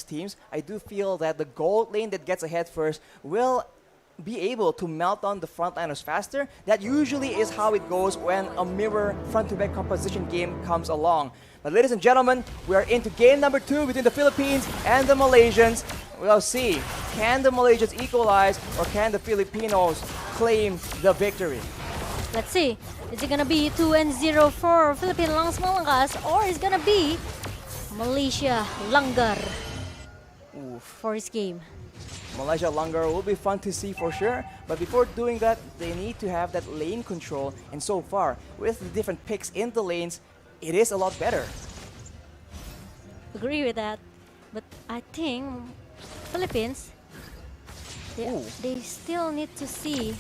teams, I do feel that the gold lane that gets ahead first will be able to melt down the frontliners faster. That usually is how it goes when a mirror front-to-back composition game comes along. But ladies and gentlemen, we are into game number 2 between the Philippines and the Malaysians. We'll see, can the Malaysians equalize or can the Filipinos claim the victory? Let's see. Is it gonna be 2-0 for Philippine Langs Malakas, or is gonna be Malaysia Langgar for his game? Malaysia Langgar will be fun to see for sure, but before doing that, they need to have that lane control, and so far, with the different picks in the lanes, it is a lot better. Agree with that, but I think Philippines, they still need to see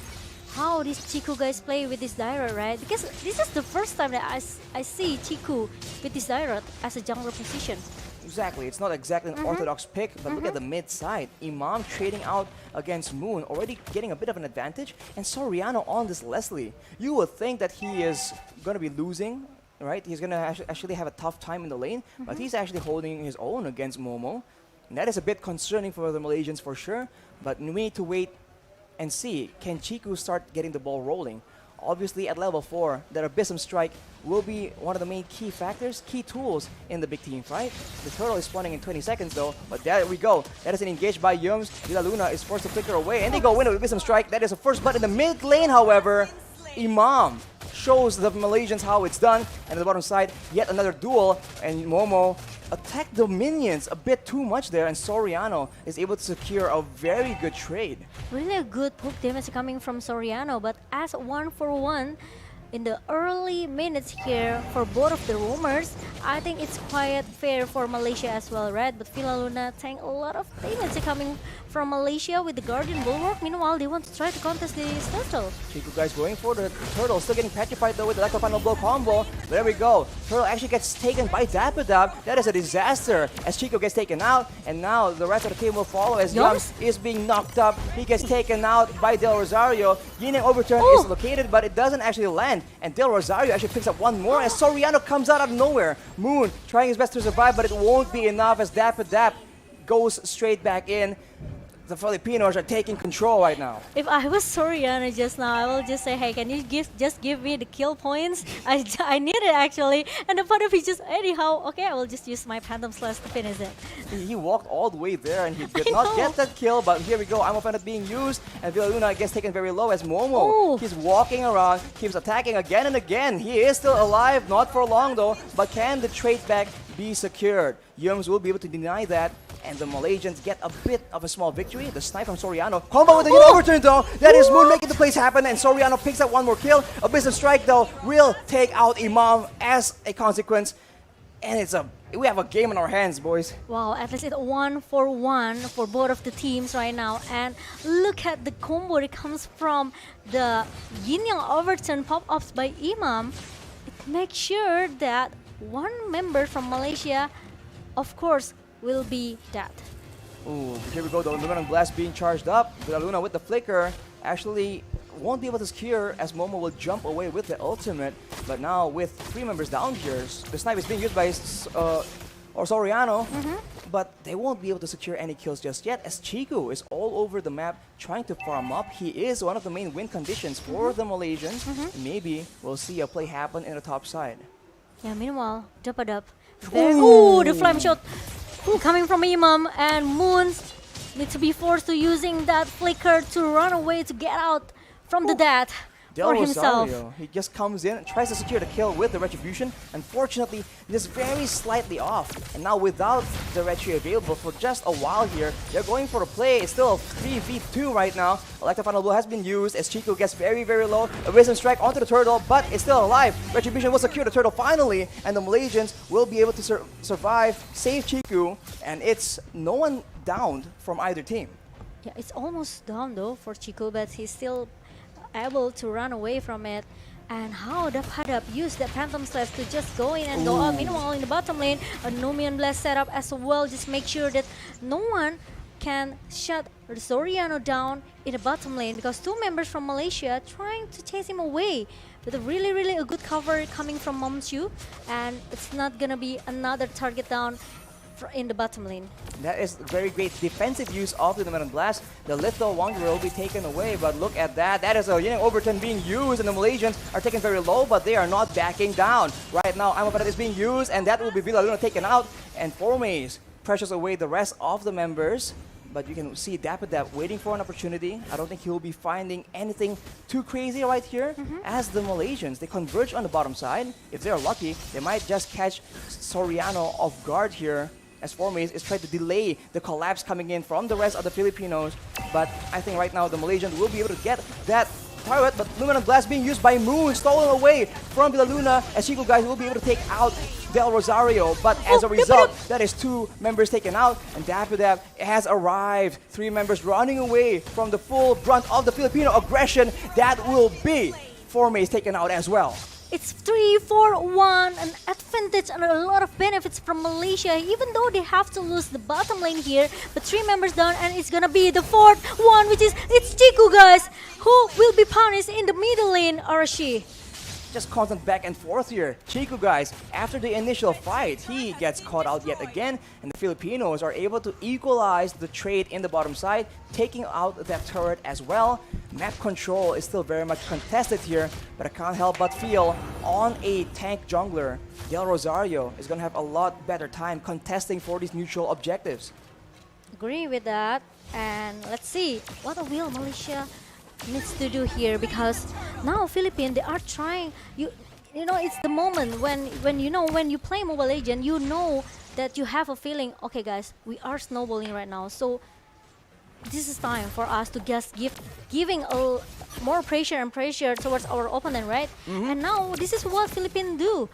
how these Chiku guys play with this Dairot, right? Because this is the first time that I see Chiku with this Dairot as a jungler position. Exactly, it's not exactly an orthodox pick, but look at the mid side. Imam trading out against Moon, already getting a bit of an advantage, and Soriano on this Leslie. You would think that he is going to be losing, right? He's going to actually have a tough time in the lane, but he's actually holding his own against Momo. And that is a bit concerning for the Malaysians for sure, but we need to wait and see, can Chiku start getting the ball rolling? Obviously, at level 4, that Abyssum Strike will be one of the main key factors, key tools in the big team fight. The turtle is spawning in 20 seconds though, but there we go. That is an engage by Yums. Villa Luna is forced to flicker away, and they go win with Abyssum Strike. That is a first blood in the mid lane, however. Imam shows the Malaysians how it's done, and on the bottom side, yet another duel, and Momo attacked the minions a bit too much there, and Soriano is able to secure a very good trade. Really a good poke damage coming from Soriano, but as 1-for-1 in the early minutes here for both of the roamers, I think it's quite fair for Malaysia as well, right? But Villa Luna tank a lot of damage coming from Malaysia with the Guardian Bulwark. Meanwhile, they want to try to contest this turtle. Chiku guys going for the turtle, still getting petrified though with the electro final blow combo. There we go. Turtle actually gets taken by Dapadab. That is a disaster as Chico gets taken out, and now the rest of the team will follow as Yums is being knocked up. He gets taken out by Del Rosario. Yin and Overturn is located, but it doesn't actually land. And Del Rosario actually picks up one more as Soriano comes out of nowhere. Moon trying his best to survive, but it won't be enough as Dapadab goes straight back in. The Filipinos are taking control right now. If I was Soriano just now, I will just say, hey, can you just give me the kill points? I need it actually. And the part of it just, anyhow, okay, I will just use my Phantom Slash to finish it. He walked all the way there and he did not get that kill, but here we go. I'm offended being used, and Villa Luna gets taken very low as Momo. He's walking around, keeps attacking again and again. He is still alive, not for long though, but can the trade back be secured? Yums will be able to deny that, and the Malaysians get a bit of a small victory. The snipe from Soriano. Combo with the overturn though. That is Moon making the plays happen, and Soriano picks up one more kill. Abyssum Strike though will take out Imam as a consequence. And we have a game in our hands, boys. Wow, at least it's 1-for-1 for both of the teams right now. And look at the combo that comes from the Yin Yang Overturn pop-ups by Imam. It makes sure that one member from Malaysia, of course, will be that. Ooh, here we go though. Luminous Blast being charged up. Villa Luna with the flicker actually won't be able to secure as Momo will jump away with the ultimate. But now with 3 members down here, the snipe is being used by Soriano, but they won't be able to secure any kills just yet as Chiku is all over the map trying to farm up. He is one of the main win conditions for the Malaysians. Maybe we'll see a play happen in the top side. Yeah, meanwhile, Dapadab. Ooh, the flame shot coming from Imam, and Moon needs to be forced to using that flicker to run away to get out from the death for himself. He just comes in and tries to secure the kill with the Retribution. Unfortunately, just very slightly off. And now without the Retri available for just a while here, they're going for the play. It's still a 3v2 right now. Electro Final Blow has been used as Chico gets very, very low. A Wisdom Strike onto the turtle, but it's still alive. Retribution will secure the turtle finally, and the Malaysians will be able to survive, save Chico, and it's no one downed from either team. Yeah, it's almost down though for Chico, but he's still able to run away from it. And how Dapadab used that Phantom Slash to just go in and go up. Meanwhile, in the bottom lane, a Numian Blast setup as well. Just make sure that no one can shut Soriano down in the bottom lane, because 2 members from Malaysia trying to chase him away with a really a good cover coming from Momchu, and it's not gonna be another target down in the bottom lane. That is very great defensive use of the Numinum Blast. The Little Wanderer will be taken away, but look at that. That is a Yin Overton being used, and the Malaysians are taken very low, but they are not backing down. Right now, Amaparat is being used, and that will be Villaluna taken out, and Formaze pressures away the rest of the members. But you can see Dapper waiting for an opportunity. I don't think he will be finding anything too crazy right here. As the Malaysians, they converge on the bottom side. If they're lucky, they might just catch Soriano off guard here, as Formaze is trying to delay the collapse coming in from the rest of the Filipinos. But I think right now the Malaysians will be able to get that turret, but Luminum Blast being used by Moon, stolen away from Villaluna, as Chico guys will be able to take out Del Rosario, but as a result, that is 2 members taken out, and Dapper has arrived. 3 members running away from the full brunt of the Filipino aggression. That will be Formaze taken out as well. It's 3-4-1, an advantage and a lot of benefits from Malaysia, even though they have to lose the bottom lane here. But 3 members down, and it's gonna be the 4th one, which is it's Chiku guys, who will be punished in the middle lane, Arashi. Just constant back and forth here. Chico guys, after the initial fight, he gets caught out yet again, and the Filipinos are able to equalize the trade in the bottom side, taking out that turret as well. Map control is still very much contested here, but I can't help but feel on a tank jungler, Del Rosario is going to have a lot better time contesting for these neutral objectives. Agree with that, and let's see what will Malaysia needs to do here, because now Philippines, they are trying, you know, it's the moment when you play Mobile Legends, you know that you have a feeling, okay guys, we are snowballing right now, so this is time for us to just giving a more pressure and pressure towards our opponent, right? And now this is what Philippines do.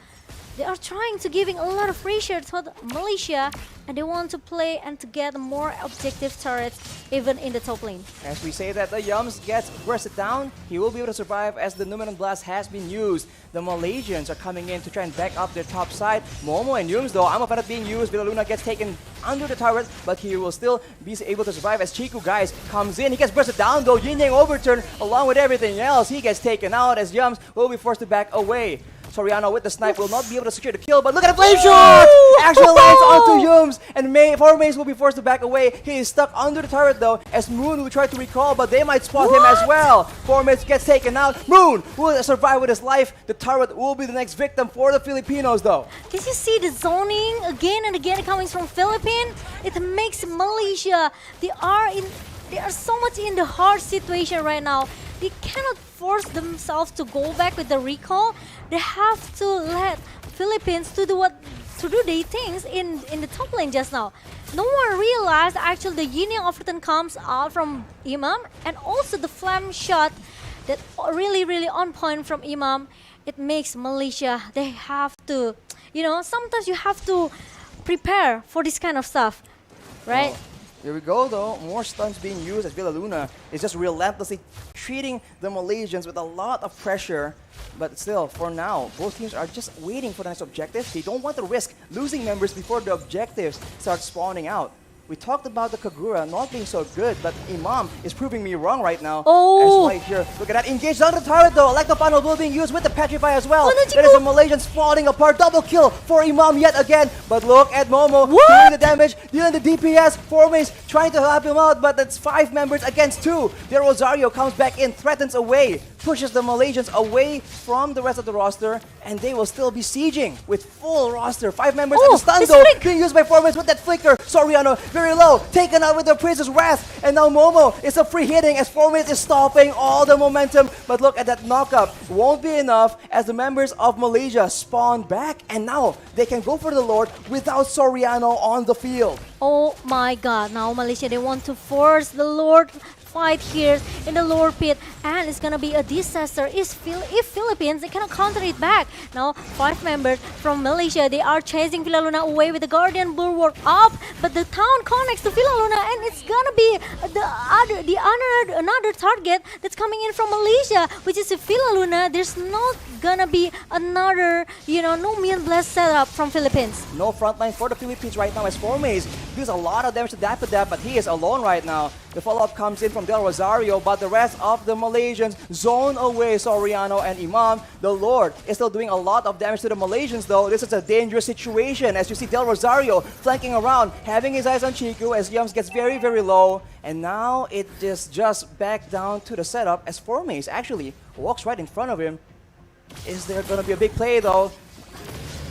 They are trying to giving a lot of pressure to Malaysia, and they want to play and to get more objective turrets even in the top lane. As we say that the Yums gets bursted down, he will be able to survive as the Numinum Blast has been used. The Malaysians are coming in to try and back up their top side. Momo and Yums though, Amaparat being used, Villaluna gets taken under the turret, but he will still be able to survive as Chiku guys comes in. He gets bursted down though, Yin Yang overturn along with everything else. He gets taken out as Yums will be forced to back away. Soriano with the snipe will not be able to secure the kill, but look at the flame shot! Actually lands onto Yums, and Formaze will be forced to back away. He is stuck under the turret though, as Moon will try to recall, but they might spot him as well. Formaze gets taken out. Moon will survive with his life. The turret will be the next victim for the Filipinos though. Did you see the zoning again and again coming from Philippines? It makes Malaysia, they are so much in the hard situation right now. They cannot force themselves to go back with the recall. They have to let Philippines to do their things in the top lane just now. No one realized actually the Yin Yang Overton comes out from Imam, and also the flame shot that really on point from Imam. It makes Malaysia, they have to, you know, sometimes you have to prepare for this kind of stuff, right? Here we go though, more stuns being used as Villaluna is just relentlessly treating the Malaysians with a lot of pressure. But still, for now, both teams are just waiting for the next objective. They don't want to risk losing members before the objectives start spawning out. We talked about the Kagura not being so good, but Imam is proving me wrong right now. Oh! As right here, look at that, engaged on the turret though. Electro will being used with the Petrify as well. Oh, no, There is the Malaysians falling apart. Double kill for Imam yet again. But look at Momo doing the damage, dealing the DPS. Formaze trying to help him out, but that's 5 members against 2. The Rosario comes back in, threatens away, pushes the Malaysians away from the rest of the roster, and they will still be sieging with full roster. 5 members at the stun though, being used by Formaze with that flicker. Soriano very low, taken out with the Prince's Wrath, and now Momo is a free hitting as Formaze is stopping all the momentum. But look at that knockup, won't be enough as the members of Malaysia spawn back, and now they can go for the Lord without Soriano on the field. Oh my god, now Malaysia, they want to force the Lord fight here in the lower pit, and it's gonna be a disaster if Philippines, they cannot counter it back. Now 5 members from Malaysia, they are chasing Villaluna away with the Guardian Bulwark up, but the town connects to Villaluna, and it's gonna be another target that's coming in from Malaysia, which is Villaluna. There's not gonna be another, you know, no Numinum Blast setup from Philippines. No frontline for the Philippines right now as Formaze deals a lot of damage to Dapper, but he is alone right now. The follow-up comes in from Del Rosario, but the rest of the Malaysians zone away Soriano and Imam. The Lord is still doing a lot of damage to the Malaysians though. This is a dangerous situation as you see Del Rosario flanking around, having his eyes on Chiku as Yums gets very, very low. And now it just back down to the setup as Formace actually walks right in front of him. Is there going to be a big play though?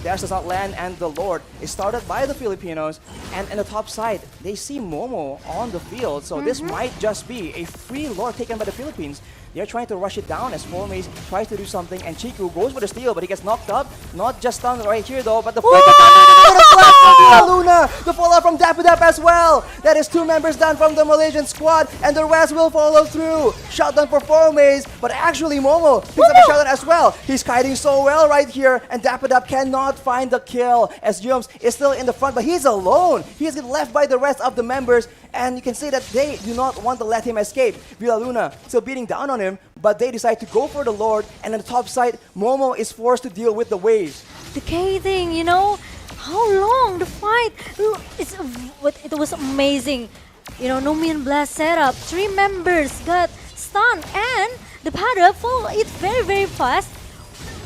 Dash does not land, and the Lord is started by the Filipinos. And in the top side, they see Momo on the field. So this might just be a free Lord taken by the Philippines. They're trying to rush it down as Formace tries to do something, and Chiku goes for the steal, but he gets knocked up. Not just stunned right here though, but the flick from Luna. The follow-up from Dapper as well. That is 2 members down from the Malaysian squad, and the rest will follow through. Shotgun for Formace, but actually Momo picks up a shotgun as well. He's kiting so well right here, and Dapper cannot find the kill as Yums is still in the front, but he's alone. He's left by the rest of the members, and you can see that they do not want to let him escape. Villa Luna still beating down on him, but they decide to go for the Lord, and on the top side, Momo is forced to deal with the wave. The K thing, you know, how long the fight? It was amazing. You know, Numian Blast setup, 3 members got stunned, and the Pada followed it very, very fast.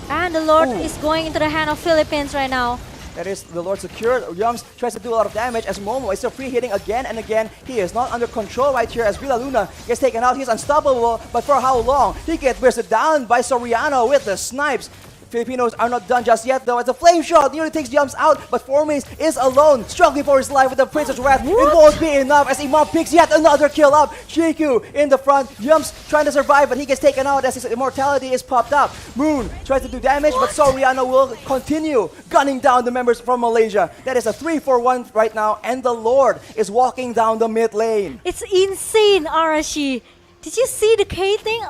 And the Lord is going into the hand of Philippines right now. That is the Lord secured. Yums tries to do a lot of damage as Momo is still free hitting again and again. He is not under control right here as Villa Luna gets taken out. He's unstoppable, but for how long? He gets bursted down by Soriano with the snipes. Filipinos are not done just yet though. It's a flame shot, nearly takes Yums out, but Formace is alone, struggling for his life with the Princess Wrath. It won't be enough as Imam picks yet another kill up. Chiku in the front, Yums trying to survive, but he gets taken out as his immortality is popped up. Moon tries to do damage, but Soriano will continue gunning down the members from Malaysia. That is a 3-for-1 right now, and the Lord is walking down the mid lane. It's insane, Arashi. Did you see the K thing?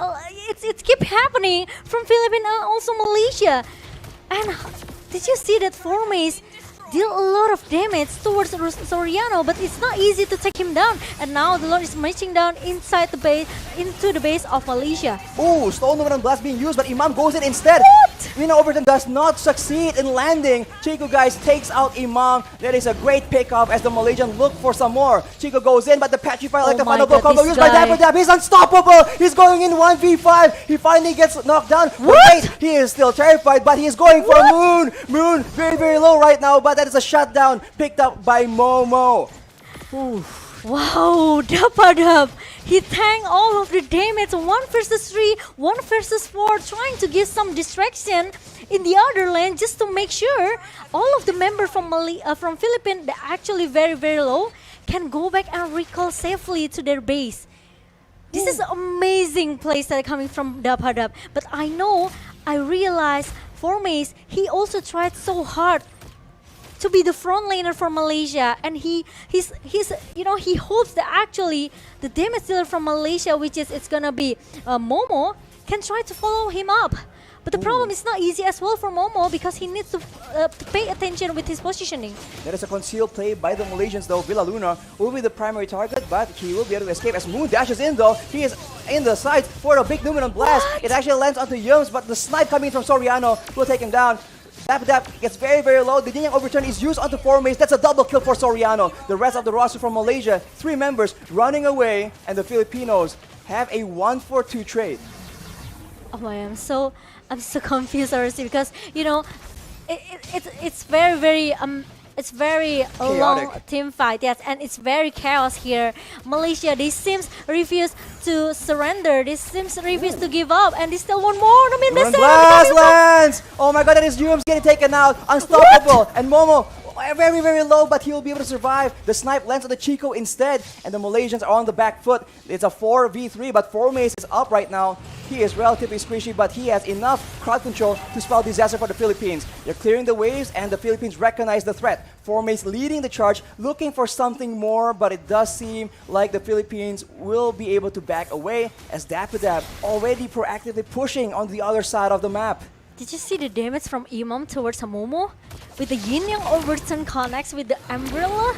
It keep happening from Philippines and also Malaysia. And did you see that Formace deal a lot of damage towards Soriano, but it's not easy to take him down. And now the Lord is marching down inside the base, into the base of Malaysia. Ooh, Stone Numeral Blast being used, but Imam goes in instead. Mina Overton does not succeed in landing. Chico, guys, takes out Imam. That is a great pickup as the Malaysian look for some more. Chico goes in, but the Petrify like the final blow combo used by Dapper. He's unstoppable. He's going in 1v5. He finally gets knocked down. Wait, he is still terrified, but he is going for Moon. Moon, very, very low right now, but that is a shutdown picked up by Momo. Ooh. Wow, Dapper. He tanked all of the damage. 1 versus 3, 1 versus 4, trying to give some distraction in the other lane just to make sure all of the members from Philippines, they're actually very, very low, can go back and recall safely to their base. This is amazing plays that are coming from Dapper. But I realize Formace, he also tried so hard to be the front laner for Malaysia, and he hopes that actually the damage dealer from Malaysia, which is it's gonna be Momo, can try to follow him up. But the problem is not easy as well for Momo because he needs to pay attention with his positioning. That is a concealed play by the Malaysians though. Villa Luna will be the primary target, but he will be able to escape as Moon dashes in though. He is in the sides for a big Numenon blast. It actually lands onto Yums, but the snipe coming from Soriano will take him down. Dap gets very, very low. The Yin Yang Overturn is used onto Formace. That's a double kill for Soriano. The rest of the roster from Malaysia, 3 members running away, and the Filipinos have a 1-for-2 trade. Oh, I'm so confused already because it's very, very it's very long team fight, yes, and it's very chaos here. Malaysia, they seems refuse to surrender. They seems refuse to give up, and they still want more. I mean, that's Blast lands! Oh my god, that is Yums getting taken out. Unstoppable. And Momo, very, very low, but he will be able to survive. The snipe lands on the Chico instead, and the Malaysians are on the back foot. It's a 4v3, but Formace is up right now. He is relatively squishy, but he has enough crowd control to spell disaster for the Philippines. They're clearing the waves, and the Philippines recognize the threat. Formace leading the charge, looking for something more, but it does seem like the Philippines will be able to back away as Dapper already proactively pushing on the other side of the map. Did you see the damage from Imam towards Momo? With the Yin Yang Overturn connects with the Umbrella?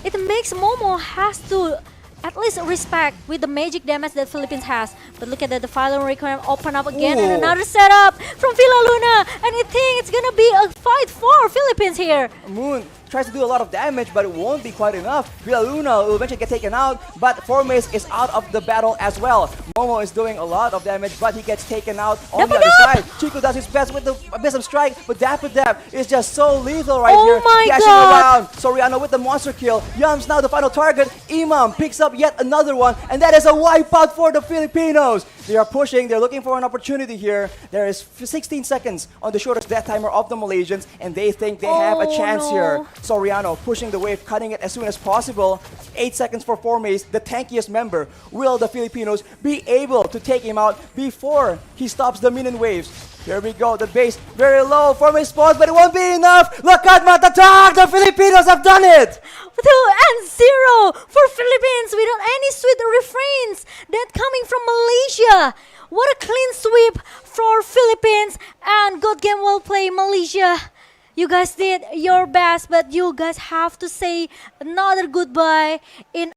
It makes Momo has to at least respect with the magic damage that Philippines has. But look at that, the final requirement open up again, and another setup from Villa Luna. And I think it's gonna be a fight for Philippines here. Moon tries to do a lot of damage, but it won't be quite enough. Villa Luna will eventually get taken out, but Formace is out of the battle as well. Momo is doing a lot of damage, but he gets taken out on the other side. Chico does his best with the Abyssum Strike, but Dapper Dap is just so lethal right here. Dashing around. Soriano with the monster kill. Yums now the final target. Imam picks up yet another one, and that is a wipeout for the Filipinos. They are pushing, they're looking for an opportunity here. There is 16 seconds on the shortest death timer of the Malaysians, and they think they have a chance here. Soriano pushing the wave, cutting it as soon as possible. 8 seconds for Formace, the tankiest member. Will the Filipinos be able to take him out before he stops the minion waves? Here we go, the base very low. Formace spawns, but it won't be enough. Look at Matatak! The Filipinos have done it! 2-0 for Philippines without any sweet refrains that coming from Malaysia. What a clean sweep for Philippines, and good game, well played, Malaysia. You guys did your best, but you guys have to say another goodbye in